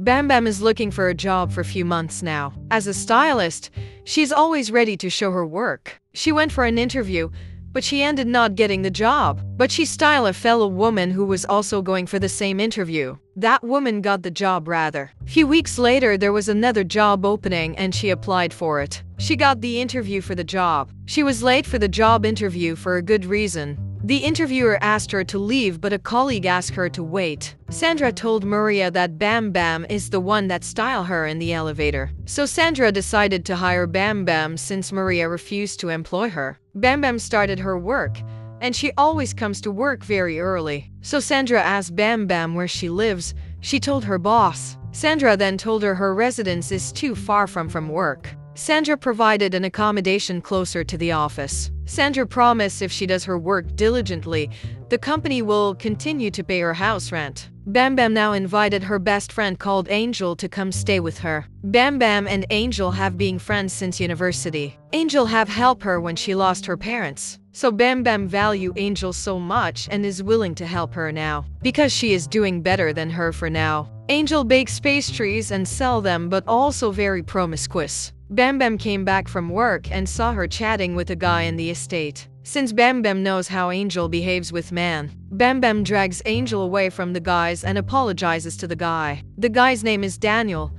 Bambam is looking for a job for a few months now. As a stylist, she's always ready to show her work. She went for an interview, but she ended not getting the job. But she styled a fellow woman who was also going for the same interview. That woman got the job rather. Few weeks later, there was another job opening and she applied for it. She got the interview for the job. She was late for the job interview for a good reason. The interviewer asked her to leave, but a colleague asked her to wait. Sandra told Maria that Bambam is the one that styled her in the elevator. So Sandra decided to hire Bambam since Maria refused to employ her. Bambam started her work, and she always comes to work very early. So Sandra asked Bambam where she lives. She told her boss. Sandra then told her residence is too far from work. Sandra provided an accommodation closer to the office. Sandra promised if she does her work diligently, the company will continue to pay her house rent. Bambam now invited her best friend called Angel to come stay with her. Bambam and Angel have been friends since university. Angel have helped her when she lost her parents. So Bambam value Angel so much and is willing to help her now, because she is doing better than her for now. Angel bakes pastries and sell them, but also very promiscuous. Bambam came back from work and saw her chatting with a guy in the estate. Since Bambam knows how Angel behaves with man, Bambam drags Angel away from the guys and apologizes to the guy. The guy's name is Daniel.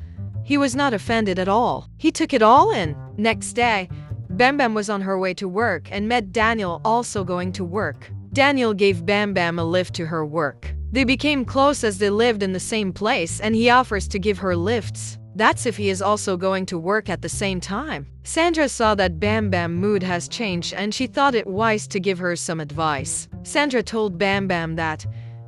He was not offended at all. He took it all in. Next day, Bambam was on her way to work and met Daniel also going to work. Daniel gave Bambam a lift to her work. They became close as they lived in the same place, and he offers to give her lifts. That's if he is also going to work at the same time. Sandra saw that Bambam mood has changed and she thought it wise to give her some advice. Sandra told Bambam that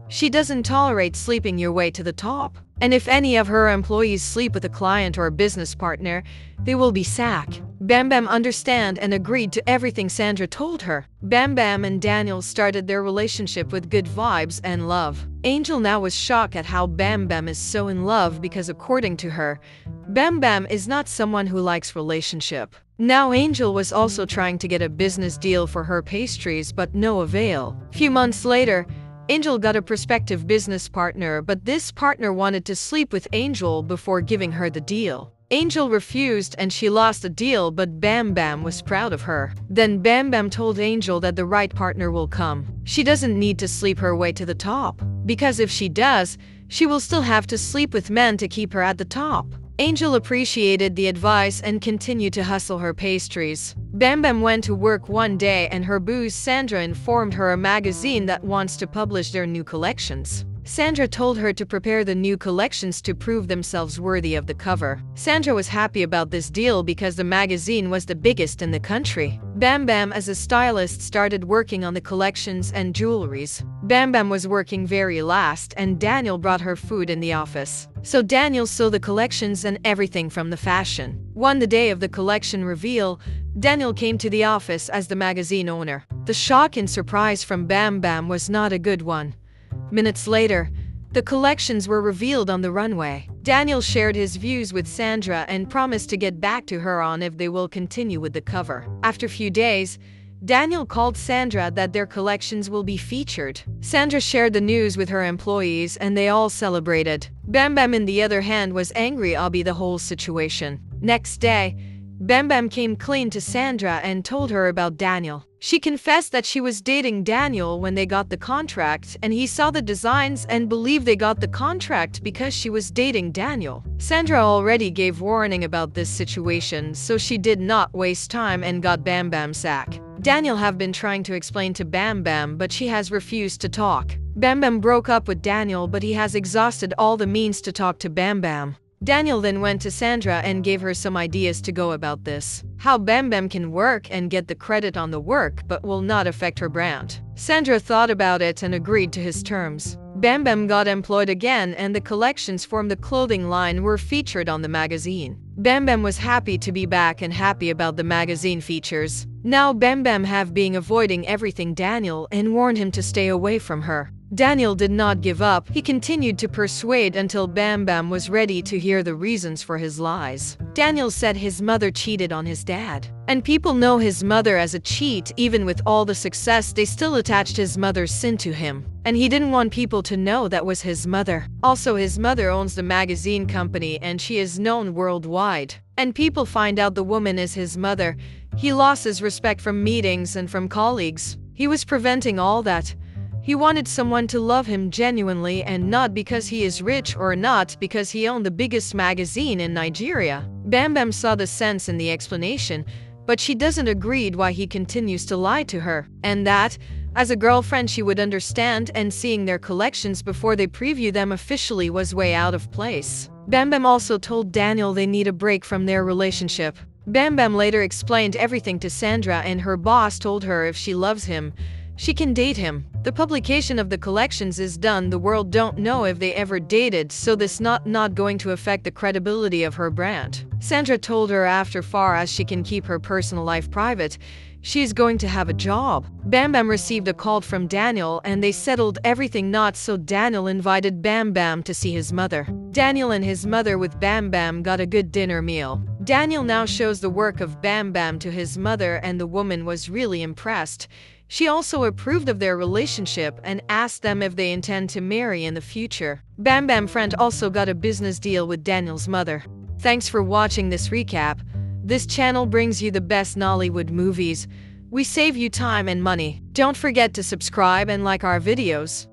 she doesn't tolerate sleeping your way to the top. And if any of her employees sleep with a client or a business partner, they will be sacked. Bambam understood and agreed to everything Sandra told her. Bambam and Daniel started their relationship with good vibes and love. Angel now was shocked at how Bambam is so in love because according to her, Bambam is not someone who likes relationship. Now Angel was also trying to get a business deal for her pastries, but no avail. Few months later, Angel got a prospective business partner, but this partner wanted to sleep with Angel before giving her the deal. Angel refused and she lost the deal, but Bambam was proud of her. Then Bambam told Angel that the right partner will come. She doesn't need to sleep her way to the top, because if she does, she will still have to sleep with men to keep her at the top. Angel appreciated the advice and continued to hustle her pastries. Bambam went to work one day and her boss Sandra informed her a magazine that wants to publish their new collections. Sandra told her to prepare the new collections to prove themselves worthy of the cover. Sandra was happy about this deal because the magazine was the biggest in the country. Bambam as a stylist started working on the collections and jewelries. Bambam was working very last and Daniel brought her food in the office. So Daniel saw the collections and everything from the fashion. On the day of the collection reveal, Daniel came to the office as the magazine owner. The shock and surprise from Bambam was not a good one. Minutes later, the collections were revealed on the runway. Daniel shared his views with Sandra and promised to get back to her on if they will continue with the cover. After a few days, Daniel called Sandra that their collections will be featured. Sandra shared the news with her employees and they all celebrated. Bambam, on the other hand, was angry about the whole situation. Next day, Bambam came clean to Sandra and told her about Daniel. She confessed that she was dating Daniel when they got the contract, and he saw the designs and believed they got the contract because she was dating Daniel. Sandra already gave warning about this situation, so she did not waste time and got Bambam sacked. Daniel have been trying to explain to Bambam, but she has refused to talk. Bambam broke up with Daniel, but he has exhausted all the means to talk to Bambam. Daniel then went to Sandra and gave her some ideas to go about this. How Bambam can work and get the credit on the work but will not affect her brand. Sandra thought about it and agreed to his terms. Bambam got employed again and the collections from the clothing line were featured on the magazine. Bambam was happy to be back and happy about the magazine features. Now Bambam have been avoiding everything Daniel and warned him to stay away from her. Daniel did not give up. He continued to persuade until Bambam was ready to hear the reasons for his lies. Daniel said his mother cheated on his dad. And people know his mother as a cheat. Even with all the success, they still attached his mother's sin to him. And he didn't want people to know that was his mother. Also, his mother owns the magazine company and she is known worldwide. And people find out the woman is his mother. He lost his respect from meetings and from colleagues. He was preventing all that. He wanted someone to love him genuinely and not because he is rich or not because he owned the biggest magazine in Nigeria. Bambam saw the sense in the explanation, but she doesn't agree why he continues to lie to her. And that, as a girlfriend, she would understand, and seeing their collections before they preview them officially was way out of place. Bambam also told Daniel they need a break from their relationship. Bambam later explained everything to Sandra and her boss told her if she loves him, she can date him. The publication of the collections is done. The world don't know if they ever dated, so this not going to affect the credibility of her brand. Sandra told her after far as she can keep her personal life private, she's going to have a job. Bambam received a call from Daniel and they settled everything not so Daniel invited Bambam to see his mother. Daniel and his mother with Bambam got a good dinner meal. Daniel now shows the work of Bambam to his mother and the woman was really impressed. She also approved of their relationship and asked them if they intend to marry in the future. Bambam friend also got a business deal with Daniel's mother. Thanks for watching this recap. This channel brings you the best Nollywood movies. We save you time and money. Don't forget to subscribe and like our videos.